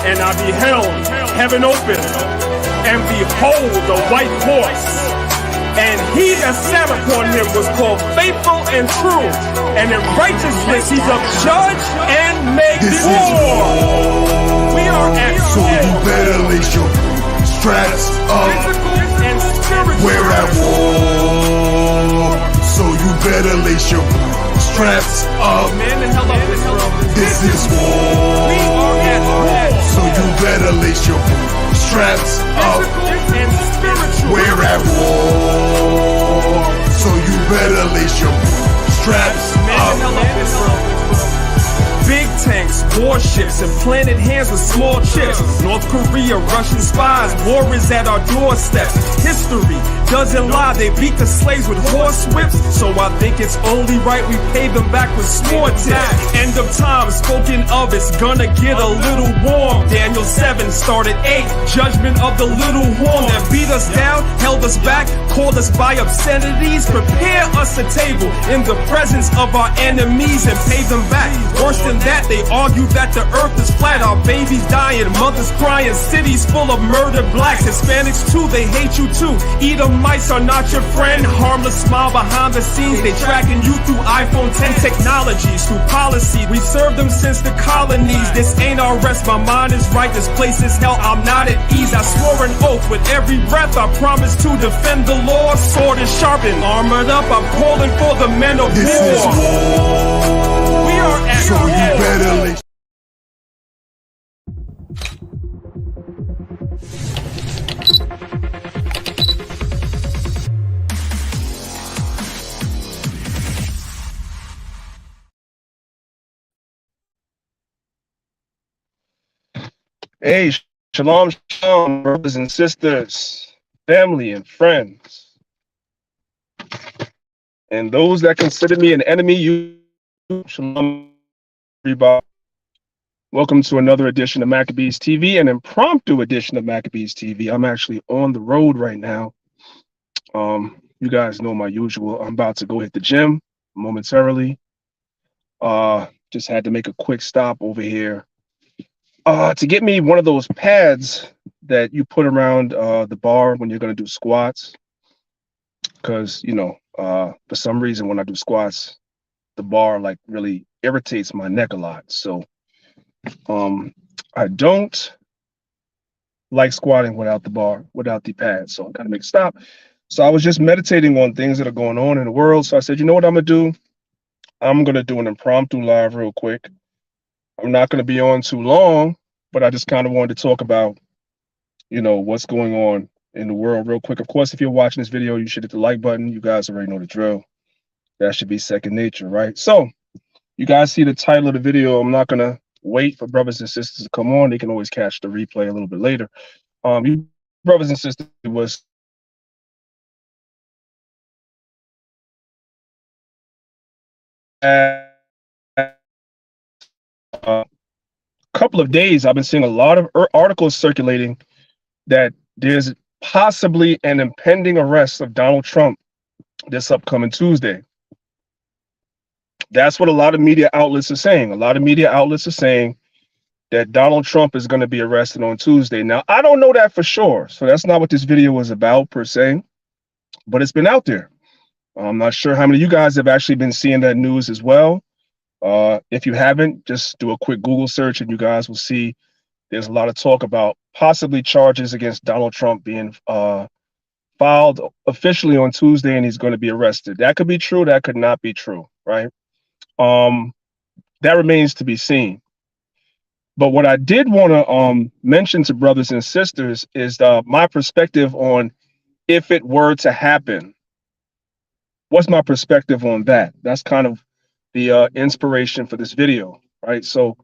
And I beheld heaven open, and behold the white horse. And he that sat upon him was called Faithful and True, and in righteousness he's a judge and makes war. We are at So you better lace your straps up. and spiritual. We're at war. So you better lace your straps up. Man, the hell up this room. This is war. We are at war. So you better lace your straps up. And spiritual. We're at war. So you better lace your straps Man, the hell up. up this room. Big tanks, warships, and planted hands with small chips. North Korea, Russian spies, war is at our doorsteps. History doesn't lie, they beat the slaves with horse whips. So I think it's only right we pay them back with small tips. End of time, spoken of, it's gonna get a little warm. Daniel 7 started 8, judgment of the little horn that beat us down, held us back, called us by obscenities. Prepare us a table in the presence of our enemies and pay them back. Worse than that, they argue that the earth is flat. Our babies dying, mothers crying, cities full of murdered blacks. Hispanics too, they hate you too. Edomites are not your friend. Harmless smile behind the scenes. They tracking you through iPhone 10 technologies, through policy. We served them since the colonies. This ain't our rest, my mind is right. This place is hell, I'm not at ease. I swore an oath with every breath. I promise to defend the law. Sword is sharpened, armored up. I'm calling for the men of This is war. war. We are at So war. you better lace. Hey, shalom, shalom, brothers and sisters, family and friends, and those that consider me an enemy. You, shalom, everybody. Welcome to another edition of Maccabeestv TV, an impromptu edition of Maccabeestv TV. I'm actually on the road right now. You guys know my usual. I'm about to go hit the gym momentarily. Just had to make a quick stop over here to get me one of those pads that you put around the bar when you're going to do squats. Because, you know, for some reason when I do squats, the bar like really irritates my neck a lot. So I don't like squatting without the bar, without the pad. So I got to make a stop. So I was just meditating on things that are going on in the world. So I said, you know what I'm going to do? I'm going to do an impromptu live real quick. I'm not going to be on too long, but I just kind of wanted to talk about, you know, what's going on in the world real quick. Of course, if you're watching this video, you should hit the like button. You guys already know the drill. That should be second nature, right? So you guys see the title of the video. I'm not going to wait for brothers and sisters to come on. They can always catch the replay a little bit later. You brothers and sisters, it was a couple of days I've been seeing a lot of articles circulating that there's possibly an impending arrest of Donald Trump this upcoming Tuesday. That's what a lot of media outlets are saying. A lot of media outlets are saying that Donald Trump is going to be arrested on Tuesday. Now, I don't know that for sure. So that's not what this video was about per se, but it's been out there. I'm not sure how many of you guys have actually been seeing that news as well. If you haven't, just do a quick Google search and you guys will see there's a lot of talk about possibly charges against Donald Trump being filed officially on Tuesday and he's going to be arrested. That could be true. That could not be true, right? That remains to be seen. But what I did want to mention to brothers and sisters is my perspective on if it were to happen. What's my perspective on that? That's kind of the inspiration for this video, right? So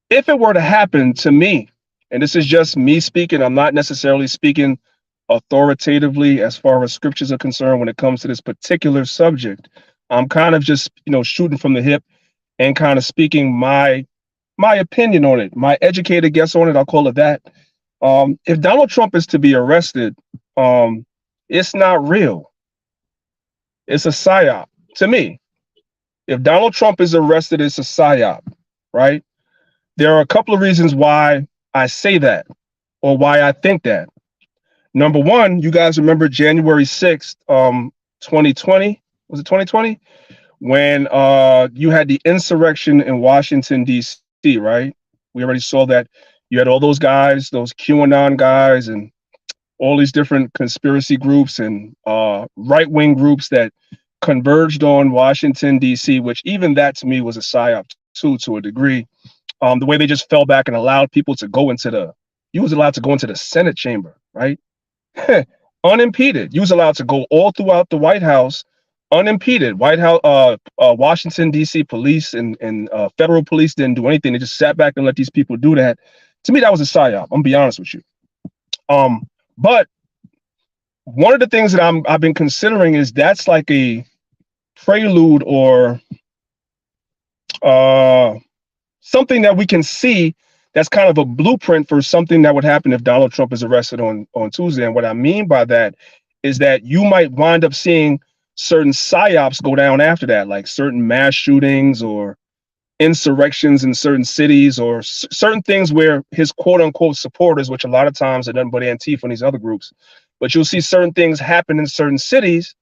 if it were to happen to me, and this is just me speaking, I'm not necessarily speaking authoritatively as far as scriptures are concerned when it comes to this particular subject. I'm kind of just, you know, shooting from the hip and kind of speaking my opinion on it, my educated guess on it, I'll call it that. If Donald Trump is to be arrested, it's not real. It's a psyop to me. If Donald Trump is arrested, it's a psyop, right? There are a couple of reasons why I say that, or why I think that. Number one, you guys remember January 6th, 2020? Was it 2020? When you had the insurrection in Washington, D.C., right? We already saw that you had all those guys, those QAnon guys, and all these different conspiracy groups and right-wing groups that converged on Washington, D.C., which even that to me was a psyop too, to a degree. The way they just fell back and allowed people to go into you was allowed to go into the Senate chamber, right? Unimpeded. You was allowed to go all throughout the White House unimpeded. White House, Washington, D.C. police and federal police didn't do anything. They just sat back and let these people do that. To me, that was a psyop. I'm gonna be honest with you. But one of the things that I've been considering is that's like a prelude or something that we can see that's kind of a blueprint for something that would happen if Donald Trump is arrested on Tuesday. And what I mean by that is that you might wind up seeing certain psyops go down after that, like certain mass shootings or insurrections in certain cities or certain things where his quote unquote supporters, which a lot of times are nothing but Antifa and these other groups, but you'll see certain things happen in certain cities.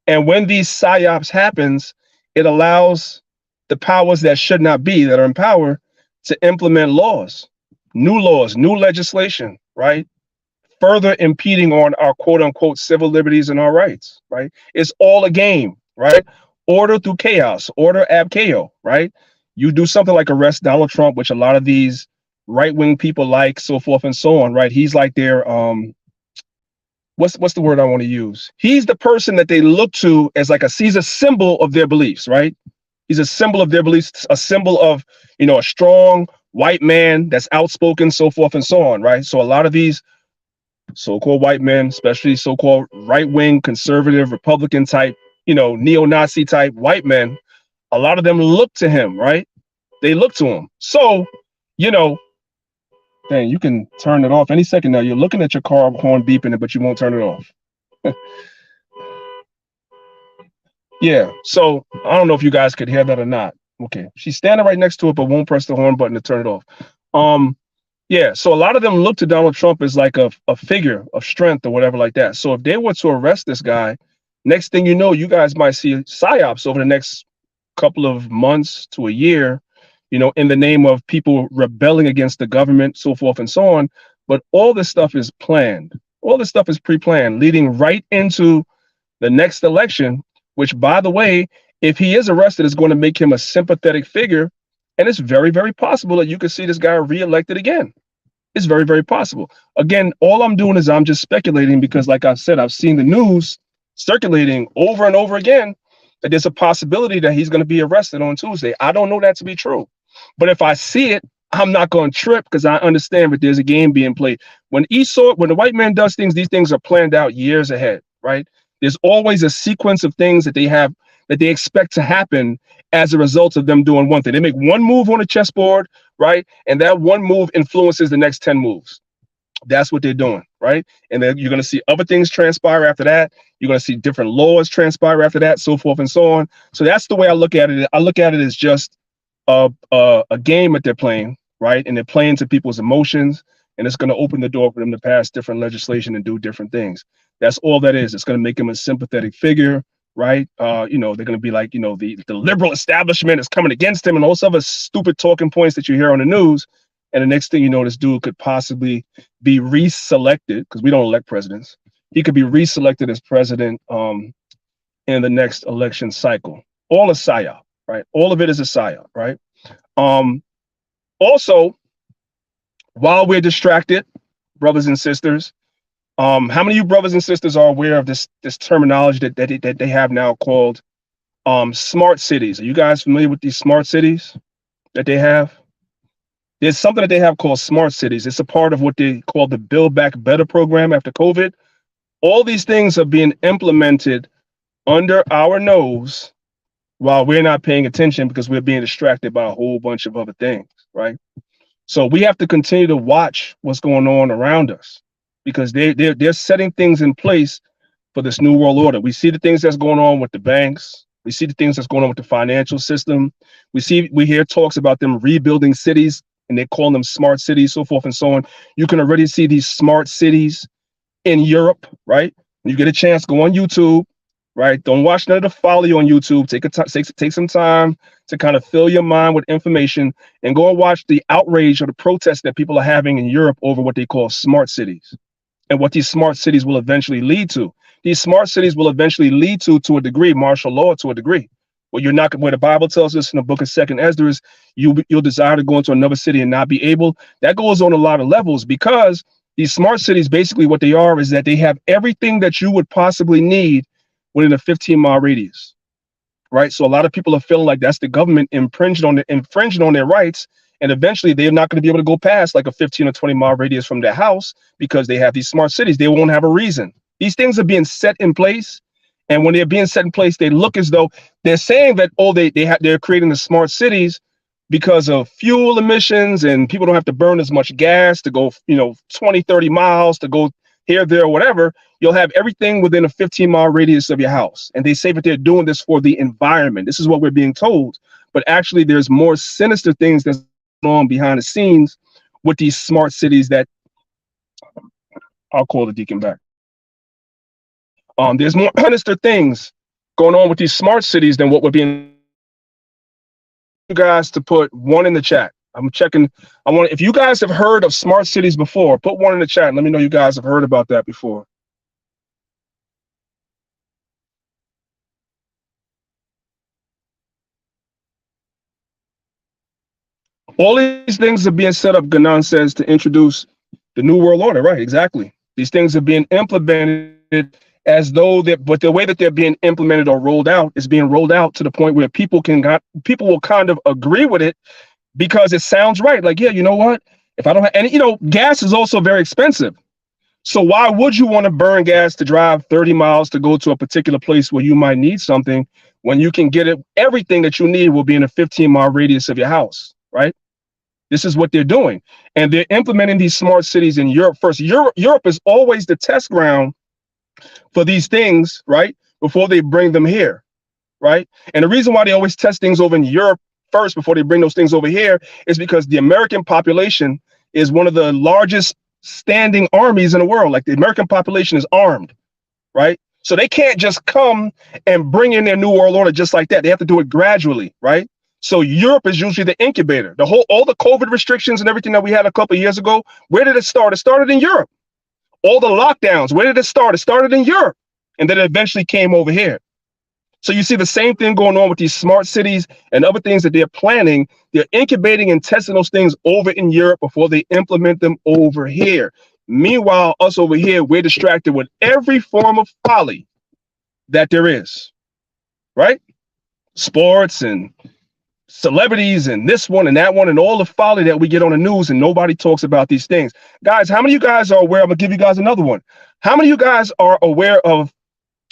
And when these psyops happens, it allows the powers that should not be, that are in power, to implement laws, new legislation, right? Further impeding on our quote unquote civil liberties and our rights, right? It's all a game, right? Order through chaos, order ab chaos, right? You do something like arrest Donald Trump, which a lot of these right-wing people like, so forth and so on, right? He's like their, what's the word I want to use? He's the person that they look to as like he's a symbol of their beliefs, right? He's a symbol of their beliefs, a symbol of, a strong white man that's outspoken, so forth and so on, right? So a lot of these so-called white men, especially so-called right-wing, conservative, Republican type, neo-Nazi type white men, a lot of them look to him, right? They look to him. So, dang, you can turn it off any second now. You're looking at your car horn beeping, but you won't turn it off. Yeah, so I don't know if you guys could hear that or not. Okay, she's standing right next to it, but won't press the horn button to turn it off. Yeah, so a lot of them look to Donald Trump as like a figure of strength or whatever like that. So if they were to arrest this guy, next thing you know, you guys might see psyops over the next couple of months to a year, in the name of people rebelling against the government, so forth and so on. But all this stuff is planned. All this stuff is pre-planned, leading right into the next election, which, by the way, if he is arrested, is going to make him a sympathetic figure. And it's very, very possible that you could see this guy reelected again. It's very, very possible. Again, all I'm doing is I'm just speculating because, like I said, I've seen the news circulating over and over again that there's a possibility that he's going to be arrested on Tuesday. I don't know that to be true. But if I see it, I'm not going to trip because I understand that there's a game being played. When the white man does things, these things are planned out years ahead, right? There's always a sequence of things that they expect to happen as a result of them doing one thing. They make one move on a chessboard, right? And that one move influences the next 10 moves. That's what they're doing, right? And then you're going to see other things transpire after that. You're going to see different laws transpire after that, so forth and so on. So that's the way I look at it. I look at it as just a game that they're playing, right? And they're playing to people's emotions, and it's going to open the door for them to pass different legislation and do different things. That's all that is. It's going to make him a sympathetic figure, right? They're going to be like, the liberal establishment is coming against him and all those other stupid talking points that you hear on the news. And the next thing you know, this dude could possibly be reselected, because we don't elect presidents. He could be reselected as president in the next election cycle. All a psyop, right? All of it is a psyop, right? Also, while we're distracted, brothers and sisters, how many of you brothers and sisters are aware of this terminology that they have now called smart cities? Are you guys familiar with these smart cities that they have? There's something that they have called smart cities. It's a part of what they call the Build Back Better program after COVID. All these things are being implemented under our nose while we're not paying attention because we're being distracted by a whole bunch of other things, right? So we have to continue to watch what's going on around us because they're setting things in place for this new world order. We see the things that's going on with the banks. We see the things that's going on with the financial system. We hear talks about them rebuilding cities and they call them smart cities, so forth and so on. You can already see these smart cities in Europe, right? When you get a chance, go on YouTube, right? Don't watch none of the folly on YouTube. Take some time to kind of fill your mind with information and go and watch the outrage or the protests that people are having in Europe over what they call smart cities and what these smart cities will eventually lead to. These smart cities will eventually lead to a degree, martial law to a degree. Well, you're not, where the Bible tells us in the book of 2nd Esdras, you'll desire to go into another city and not be able. That goes on a lot of levels, because these smart cities, basically what they are is that they have everything that you would possibly need within a 15-mile radius, right? So a lot of people are feeling like that's the government infringing on their rights, and eventually they're not going to be able to go past like a 15 or 20-mile radius from their house because they have these smart cities. They won't have a reason. These things are being set in place, and when they're being set in place, they look as though they're saying that, oh, they're creating the smart cities because of fuel emissions, and people don't have to burn as much gas to go, 20, 30 miles to go here, there, or whatever. You'll have everything within a 15-mile radius of your house. And they say that they're doing this for the environment. This is what we're being told. But actually, there's more sinister things that's going on behind the scenes with these smart cities that I'll call the deacon back. There's more sinister things going on with these smart cities than what we're being. You guys to put one in the chat. I'm checking. If you guys have heard of smart cities before, put one in the chat and let me know you guys have heard about that before. All these things are being set up, Ganon says, to introduce the New World Order. Right, exactly. These things are being implemented as though but the way that they're being implemented or rolled out is being rolled out to the point where people will kind of agree with it because it sounds right. Like, yeah, you know what? If I don't have any, gas is also very expensive. So why would you want to burn gas to drive 30 miles to go to a particular place where you might need something when you can get it? Everything that you need will be in a 15-mile radius of your house, right? This is what they're doing. And they're implementing these smart cities in Europe first. Europe is always the test ground for these things, right? Before they bring them here, right? And the reason why they always test things over in Europe first before they bring those things over here is because the American population is one of the largest standing armies in the world. Like, the American population is armed, right? So they can't just come and bring in their New World Order just like that. They have to do it gradually, right? So Europe is usually the incubator. All the COVID restrictions and everything that we had a couple of years ago, where did it start? It started in Europe. All the lockdowns, where did it start? It started in Europe, and then it eventually came over here. So you see the same thing going on with these smart cities and other things that they're planning. They're incubating and testing those things over in Europe before they implement them over here. Meanwhile, us over here, we're distracted with every form of folly that there is, right? Sports and celebrities and this one and that one and all the folly that we get on the news, and nobody talks about these things. Guys, how many of you guys are aware? I'm gonna give you guys another one. How many of you guys are aware of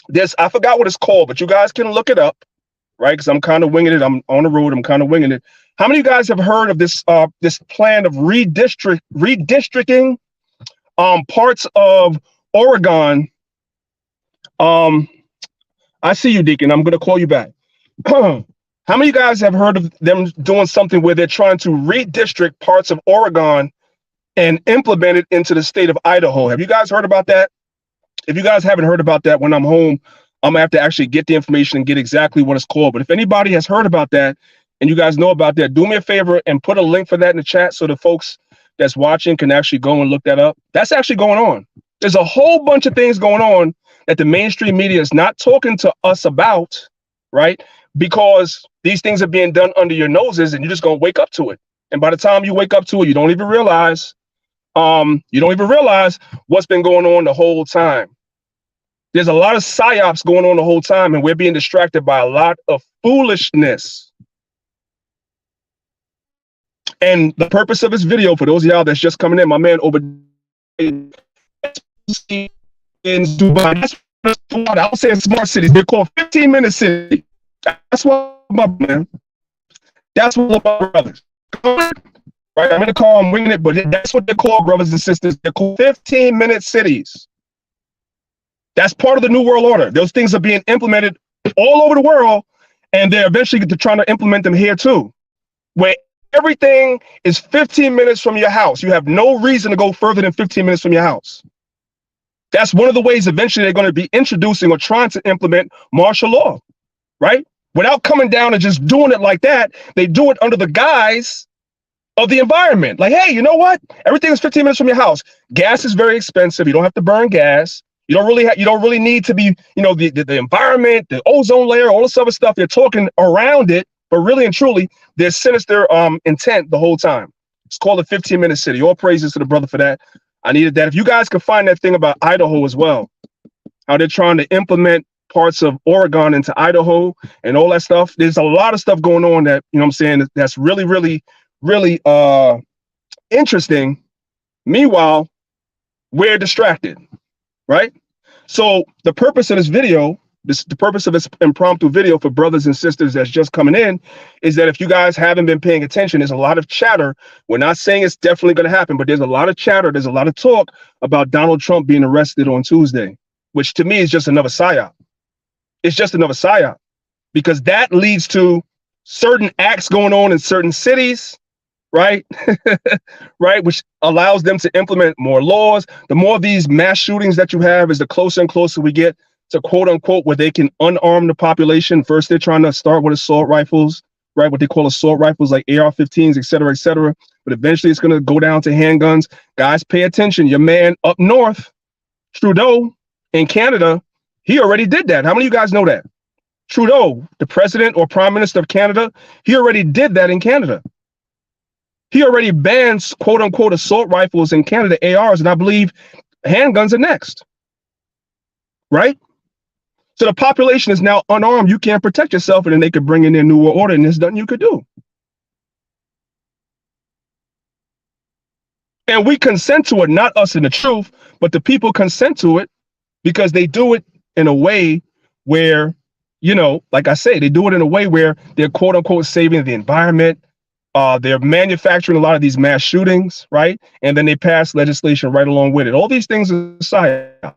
this? I forgot what it's called, but you guys can look it up, right? Because I'm kind of winging it. I'm on the road. I'm kind of winging it. How many of you guys have heard of this this plan of redistricting parts of Oregon? I see you, Deacon. I'm gonna call you back. How many of you guys have heard of them doing something where they're trying to redistrict parts of Oregon and implement it into the state of Idaho? Have you guys heard about that? If you guys haven't heard about that, when I'm home, I'm gonna have to actually get the information and get exactly what it's called. But if anybody has heard about that and you guys know about that, do me a favor and put a link for that in the chat so the folks that's watching can actually go and look that up. That's actually going on. There's a whole bunch of things going on that the mainstream media is not talking to us about, right? Because these things are being done under your noses, and you're just gonna wake up to it. And by the time you wake up to it, you don't even realize what's been going on the whole time. There's a lot of psyops going on the whole time, and we're being distracted by a lot of foolishness. And the purpose of this video, for those of y'all that's just coming in, my man over in Dubai, I was saying smart cities. They're called 15-minute cities. That's what my man. That's what my brothers. Right? I'm gonna call them winging it, but that's what they're called, brothers and sisters. They're called 15-minute cities. That's part of the New World Order. Those things are being implemented all over the world, and they're eventually trying to implement them here too, where Everything is 15 minutes from your house. You have no reason to go further than 15 minutes from your house. That's one of the ways eventually they're going to be introducing or trying to implement martial law, right? Without coming down and just doing it like that, they do it under the guise of the environment. Like, hey, you know what? Everything is 15 minutes from your house. Gas is very expensive. You don't have to burn gas. You don't really need to be, the environment, the ozone layer, all this other stuff. They're talking around it, but really and truly, there's sinister intent the whole time. It's called a 15-minute city. All praises to the brother for that. I needed that. If you guys could find that thing about Idaho as well, how they're trying to implement parts of Oregon into Idaho and all that stuff. There's a lot of stuff going on that, you know what I'm saying, that's really, really, really interesting. Meanwhile, we're distracted, right? So the purpose of this video, the purpose of this impromptu video for brothers and sisters that's just coming in is that if you guys haven't been paying attention, there's a lot of chatter. We're not saying it's definitely going to happen, but there's a lot of chatter. There's a lot of talk about Donald Trump being arrested on Tuesday, which to me is just another psyop. It's just another psyop because that leads to certain acts going on in certain cities, right? Right, which allows them to implement more laws. The more of these mass shootings that you have is the closer and closer we get to quote unquote where they can unarm the population. First, they're trying to start with assault rifles, right? What they call assault rifles like AR-15s, et cetera, et cetera. But eventually it's going to go down to handguns. Guys, pay attention. Your man up north, Trudeau in Canada, he already did that. How many of you guys know that? Trudeau, the president or prime minister of Canada, he already did that in Canada. He already bans quote unquote assault rifles in Canada, ARs, and I believe handguns are next, right? So the population is now unarmed. You can't protect yourself, and then they could bring in their new world order, and there's nothing you could do. And we consent to it, not us in the truth, but the people consent to it because they do it in a way where, like I say, they do it in a way where they're quote unquote saving the environment. They're manufacturing a lot of these mass shootings, right? And then they pass legislation right along with it. All these things are psyops.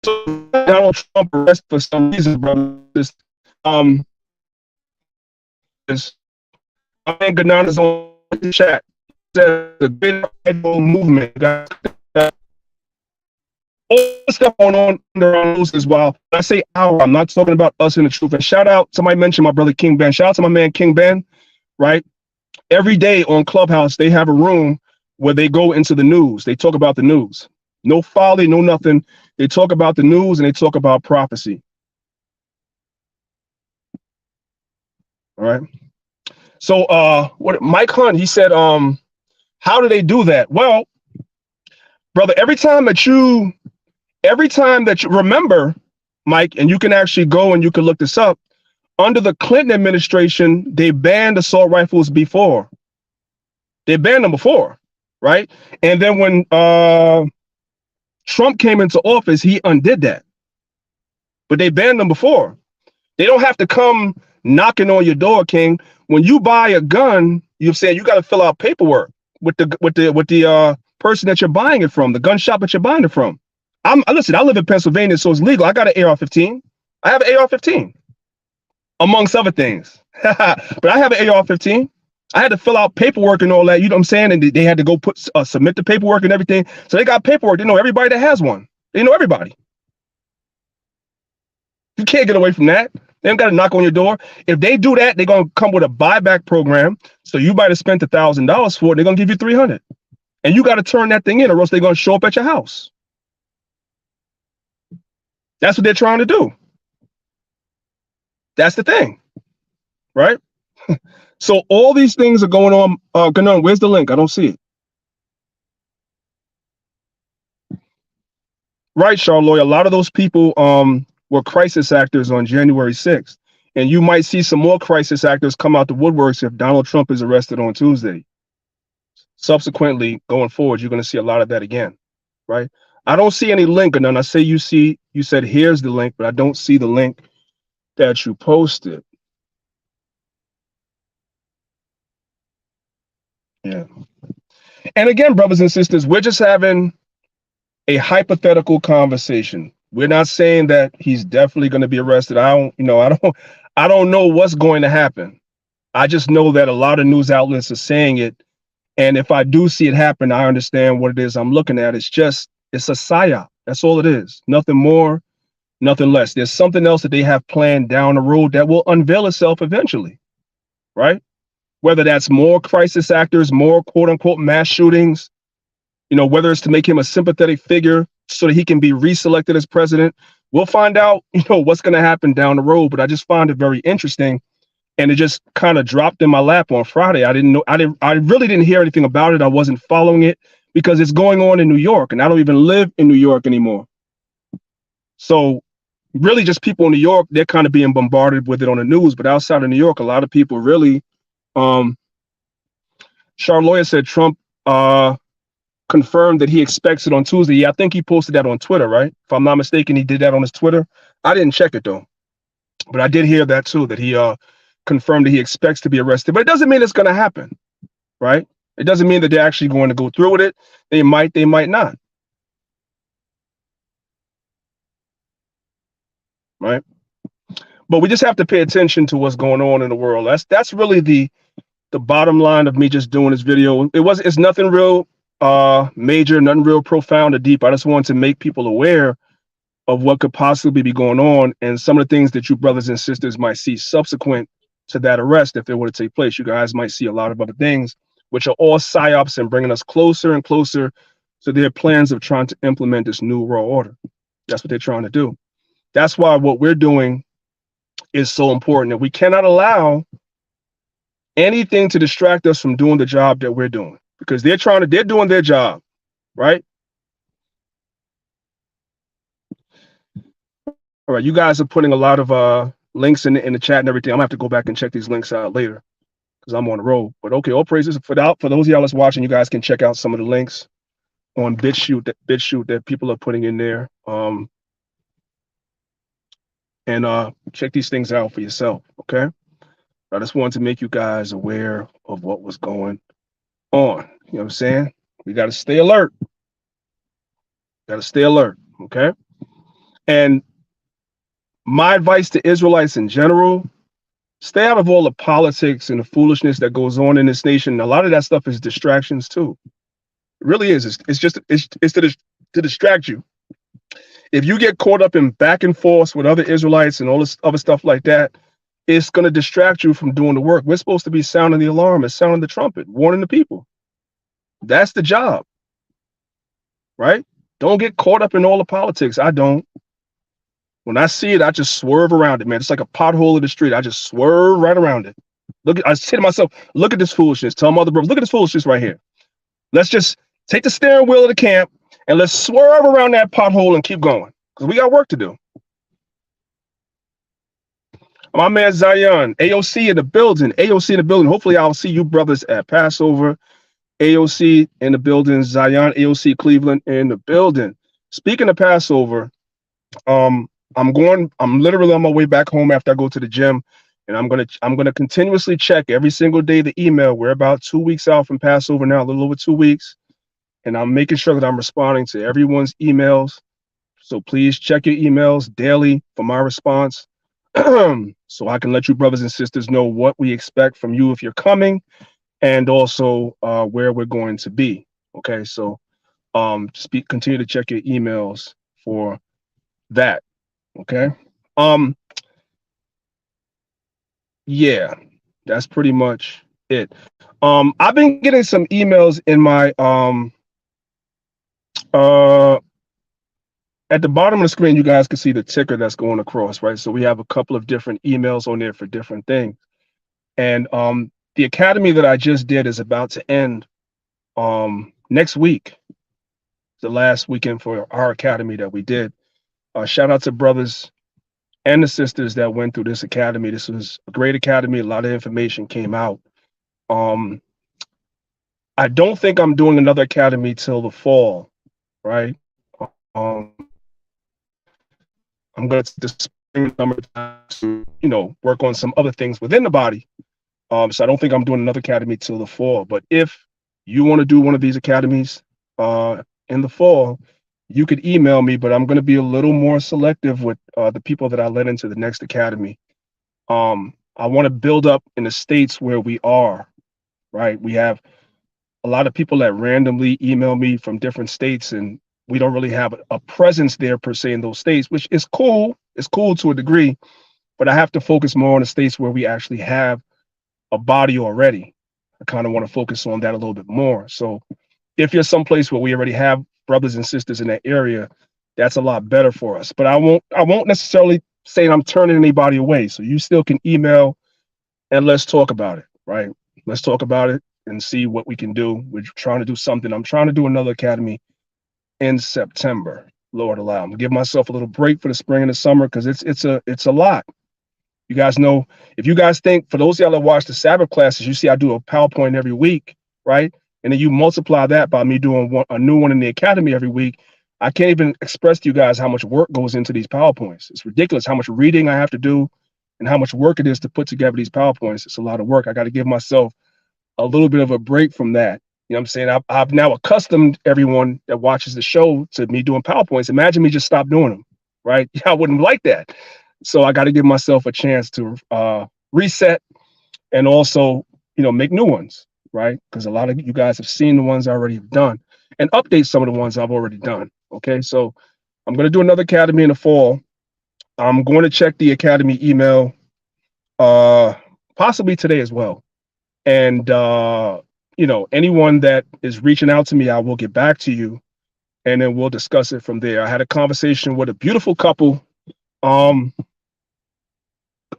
So Donald Trump arrested for some reason, brother. Is my man Ganana's on the chat. The big movement, guys. All the stuff going on under our nose as well. When I say our, I'm not talking about us in the truth. And shout out, somebody mentioned my brother King Ben. Shout out to my man King Ben, right? Every day on Clubhouse, they have a room where they go into the news. They talk about the news. No folly, no nothing. They talk about the news and they talk about prophecy. All right. So what Mike Hunt, he said, how do they do that? Well, brother, every time that you remember, Mike, and you can actually go and you can look this up, under the Clinton administration, they banned assault rifles before. They banned them before, right? And then when Trump came into office, he undid that. But they banned them before. They don't have to come knocking on your door, King. When you buy a gun, you're saying you got to fill out paperwork with the person that you're buying it from, the gun shop that you're buying it from. Listen, I live in Pennsylvania, so it's legal. I got an AR-15. I have an AR-15, amongst other things. But I have an AR-15. I had to fill out paperwork and all that, you know what I'm saying? And they had to go submit the paperwork and everything. So they got paperwork. They know everybody that has one. They know everybody. You can't get away from that. They don't got to knock on your door. If they do that, they're going to come with a buyback program. So you might have spent $1,000 for it. They're going to give you $300. And you got to turn that thing in or else they're going to show up at your house. That's what they're trying to do. That's the thing, right? So all these things are going on. Ganon, where's the link? I don't see it. Right, Charlotte. A lot of those people were crisis actors on January 6th. And you might see some more crisis actors come out the woodworks if Donald Trump is arrested on Tuesday. Subsequently, going forward, you're going to see a lot of that again, right? I don't see any link, Ganon. I say you said here's the link, but I don't see the link that you posted. Yeah. And again, brothers and sisters, we're just having a hypothetical conversation. We're not saying that he's definitely going to be arrested. I don't know what's going to happen. I just know that a lot of news outlets are saying it. And if I do see it happen, I understand what it is I'm looking at. It's a psyop. That's all it is. Nothing more, nothing less. There's something else that they have planned down the road that will unveil itself eventually, right? Whether that's more crisis actors, more quote unquote mass shootings, whether it's to make him a sympathetic figure so that he can be reselected as president, we'll find out, what's going to happen down the road. But I just find it very interesting. And it just kind of dropped in my lap on Friday. I really didn't hear anything about it. I wasn't following it because it's going on in New York and I don't even live in New York anymore. So really just people in New York, they're kind of being bombarded with it on the news, but outside of New York, a lot of people really, Charlotte said Trump confirmed that he expects it on Tuesday. Yeah, I think he posted that on Twitter, right? If I'm not mistaken, he did that on his Twitter. I didn't check it though, but I did hear that too, that he confirmed that he expects to be arrested, but it doesn't mean it's going to happen, right? It doesn't mean that they're actually going to go through with it. They might not, right? But we just have to pay attention to what's going on in the world. That's really the bottom line of me just doing this video. It's nothing real major, nothing real profound or deep. I just wanted to make people aware of what could possibly be going on and some of the things that you brothers and sisters might see subsequent to that arrest. If it were to take place, you guys might see a lot of other things, which are all psyops and bringing us closer and closer to their plans of trying to implement this new world order. That's what they're trying to do. That's why what we're doing is so important, that we cannot allow anything to distract us from doing the job that we're doing, because they're doing their job, right? All right, you guys are putting a lot of links in the chat and everything. I'm gonna have to go back and check these links out later because I'm on the road. But okay, all praises for those of y'all that's watching. You guys can check out some of the links on BitChute that people are putting in there, and check these things out for yourself. Okay, I just wanted to make you guys aware of what was going on. You know what I'm saying? We got to stay alert. Okay, and my advice to Israelites in general: stay out of all the politics and the foolishness that goes on in this nation. A lot of that stuff is distractions too. It really is. It's to distract you. If you get caught up in back and forth with other Israelites and all this other stuff like that, it's going to distract you from doing the work. We're supposed to be sounding the alarm and sounding the trumpet, warning the people. That's the job, right? Don't get caught up in all the politics. I don't. When I see it, I just swerve around it, man. It's like a pothole in the street. I just swerve right around it. I say to myself, look at this foolishness. Tell my other brothers, look at this foolishness right here. Let's just take the steering wheel of the camp and let's swerve around that pothole and keep going, because we got work to do. My man Zion, AOC in the building. Hopefully I'll see you brothers at Passover. AOC in the building. Zion, AOC Cleveland in the building. Speaking of Passover, I'm literally on my way back home after I go to the gym, and I'm gonna continuously check every single day the email. We're about 2 weeks out from Passover now, a little over 2 weeks, and I'm making sure that I'm responding to everyone's emails. So please check your emails daily for my response, so I can let you brothers and sisters know what we expect from you if you're coming, and also where we're going to be. Okay, so continue to check your emails for that. Okay. Yeah, that's pretty much it. I've been getting some emails in my at the bottom of the screen. You guys can see the ticker that's going across, right? So we have a couple of different emails on there for different things. And the academy that I just did is about to end next week. The last weekend for our academy that we did. Shout out to brothers and the sisters that went through this academy. This was a great academy. A lot of information came out. I don't think I'm doing another academy till the fall, right? I'm going to take the spring summer to, work on some other things within the body. So I don't think I'm doing another academy till the fall. But if you want to do one of these academies in the fall, you could email me, but I'm going to be a little more selective with the people that I let into the next academy. I want to build up in the states where we are, right? We have a lot of people that randomly email me from different states, and we don't really have a presence there per se in those states, which is cool. It's cool to a degree, but I have to focus more on the states where we actually have a body already. I kind of want to focus on that a little bit more. So if you're someplace where we already have brothers and sisters in that area, that's a lot better for us. But I won't necessarily say I'm turning anybody away. So you still can email and let's talk about it, right? Let's talk about it and see what we can do. We're trying to do something. I'm trying to do another academy in September, Lord allow. I'm gonna give myself a little break for the spring and the summer because it's a lot. You guys know, if you guys think, for those of y'all that watch the Sabbath classes, you see I do a PowerPoint every week, right? And then you multiply that by me doing a new one in the academy every week. I can't even express to you guys how much work goes into these PowerPoints. It's ridiculous how much reading I have to do and how much work it is to put together these PowerPoints. It's a lot of work. I got to give myself a little bit of a break from that. You know what I'm saying? I've now accustomed everyone that watches the show to me doing PowerPoints. Imagine me just stop doing them, right? I wouldn't like that. So I got to give myself a chance to reset and also, make new ones, right? Because a lot of you guys have seen the ones I already have done and update some of the ones I've already done. Okay, so I'm going to do another academy in the fall. I'm going to check the academy email possibly today as well. And, anyone that is reaching out to me, I will get back to you and then we'll discuss it from there. I had a conversation with a beautiful couple, a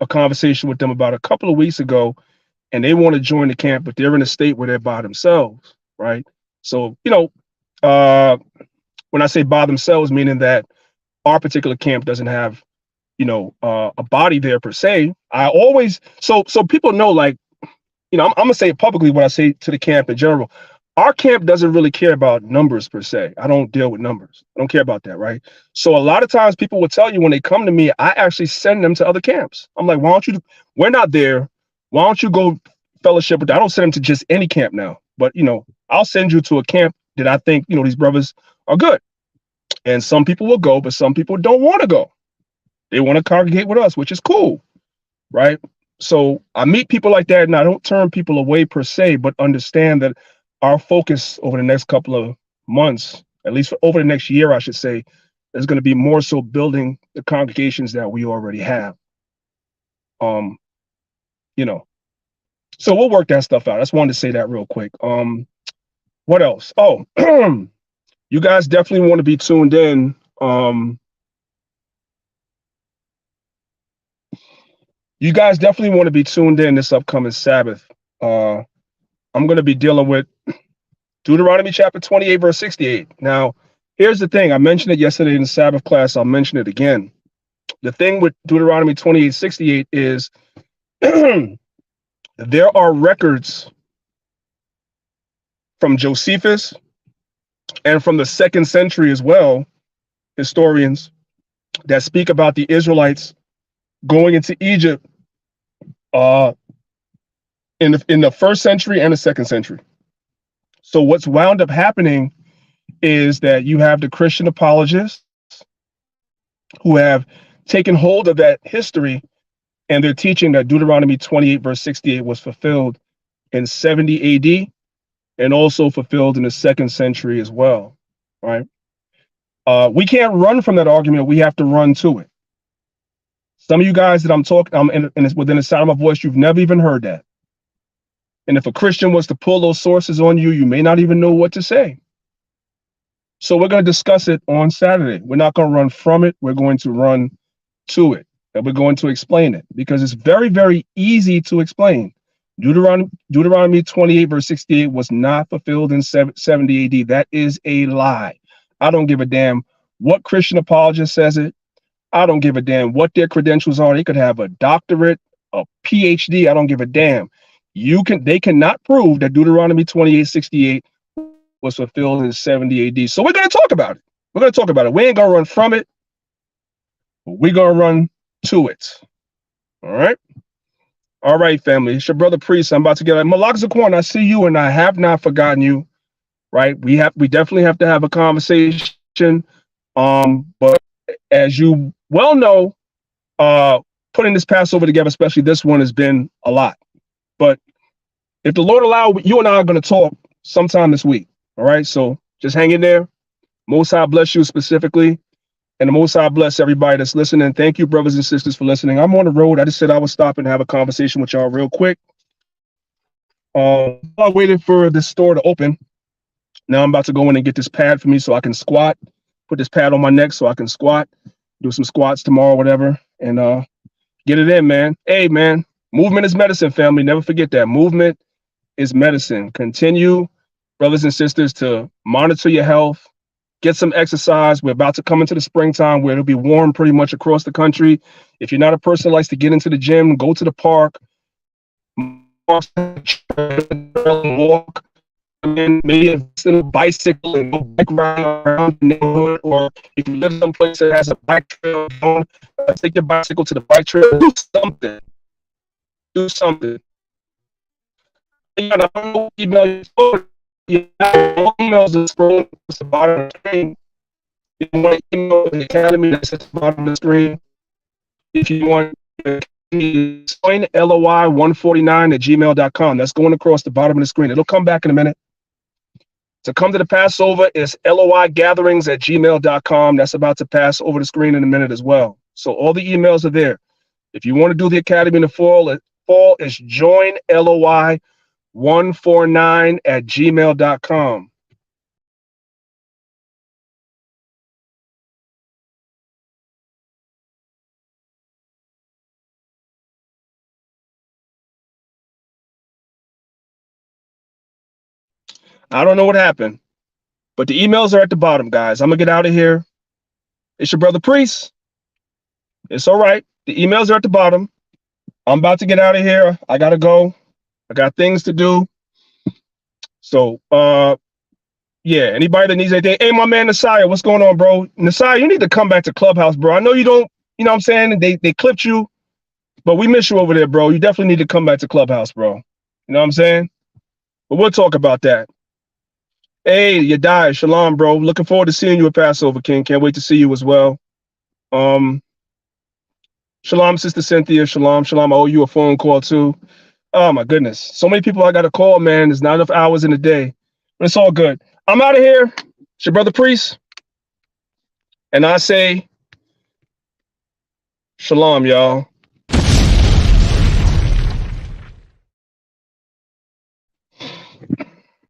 conversation with them about a couple of weeks ago, and they want to join the camp, but they're in a state where they're by themselves, right? So, when I say by themselves, meaning that our particular camp doesn't have, a body there per se. I always, so people know, like, I'm gonna say it publicly what I say to the camp in general. Our camp doesn't really care about numbers per se. I don't deal with numbers. I don't care about that, right? So a lot of times people will tell you when they come to me, I actually send them to other camps. I'm like, why don't you, we're not there. Why don't you go fellowship with, I don't send them to just any camp now, but I'll send you to a camp that I think, these brothers are good. And some people will go, but some people don't want to go. They want to congregate with us, which is cool, right? So I meet people like that, and I don't turn people away per se, but understand that our focus over the next couple of months, at least over the next year, I should say, is going to be more so building the congregations that we already have. So we'll work that stuff out. I just wanted to say that real quick. What else? Oh, you guys definitely want to be tuned in. You guys definitely want to be tuned in this upcoming Sabbath. I'm going to be dealing with Deuteronomy chapter 28, verse 68. Now, here's the thing. I mentioned it yesterday in the Sabbath class. I'll mention it again. The thing with Deuteronomy 28, 68 is there are records from Josephus and from the 2nd century as well, historians that speak about the Israelites going into Egypt in the 1st century and the 2nd century. So what's wound up happening is that you have the Christian apologists who have taken hold of that history, and they're teaching that Deuteronomy 28, verse 68 was fulfilled in 70 AD and also fulfilled in the 2nd century as well, right? We can't run from that argument. We have to run to it. Some of you guys that I'm talking, and it's within the sound of my voice, you've never even heard that. And if a Christian was to pull those sources on you, you may not even know what to say. So we're going to discuss it on Saturday. We're not going to run from it. We're going to run to it. And we're going to explain it because it's very, very easy to explain. Deuteronomy 28, verse 68 was not fulfilled in 70 AD. That is a lie. I don't give a damn what Christian apologist says it. I don't give a damn what their credentials are. They could have a doctorate, a PhD. I don't give a damn. They cannot prove that Deuteronomy 28:68 was fulfilled in 70 AD. So we're going to talk about it. We're going to talk about it. We ain't going to run from it. We're going to run to it. All right. All right, family. It's your brother Priest. I'm about to get Malak Zaquan. I see you, and I have not forgotten you. Right. We definitely have to have a conversation. But as you well know, putting this Passover together, especially this one, has been a lot. But if the Lord allow, you and I are going to talk sometime this week. All right. So just hang in there. Most High bless you specifically. And the Most High bless everybody that's listening. Thank you, brothers and sisters, for listening. I'm on the road. I just said I would stop and have a conversation with y'all real quick. I waited for this store to open. Now I'm about to go in and get this pad for me so I can squat. Put this pad on my neck so I can squat. Do some squats tomorrow, whatever. And get it in, man. Hey, man. Movement is medicine, family. Never forget that. Movement is medicine. Continue, brothers and sisters, to monitor your health. Get some exercise. We're about to come into the springtime where it'll be warm pretty much across the country. If you're not a person that likes to get into the gym, go to the park, walk, and maybe invest in a bicycle and go bike ride around the neighborhood. Or if you live someplace that has a bike trail, take your bicycle to the bike trail. Do something. Do something. I don't know email you. Emails are scrolling at the bottom of the screen. If you want to email the academy, that's at the bottom of the screen. If you want join LOI149@gmail.com. That's going across the bottom of the screen. It'll come back in a minute. To come to the Passover is LOIgatherings@gmail.com. That's about to pass over the screen in a minute as well. So all the emails are there. If you want to do the academy in the fall is join LOI149@gmail.com. I don't know what happened, but the emails are at the bottom, guys. I'm gonna get out of here. It's your brother Priest. It's all right. The emails are at the bottom. I'm about to get out of here. I gotta go. I got things to do. So, yeah, anybody that needs anything. Hey, my man Nasiah, what's going on, bro? Nasiah, you need to come back to Clubhouse, bro. I know you don't, you know what I'm saying? They clipped you, but we miss you over there, bro. You definitely need to come back to Clubhouse, bro. You know what I'm saying? But we'll talk about that. Hey, Yadai, shalom, bro. Looking forward to seeing you at Passover, King. Can't wait to see you as well. Shalom, Sister Cynthia. Shalom, shalom. I owe you a phone call too. Oh my goodness. So many people I got to call, man. There's not enough hours in the day. But it's all good. I'm out of here. It's your brother Priest. And I say, shalom, y'all.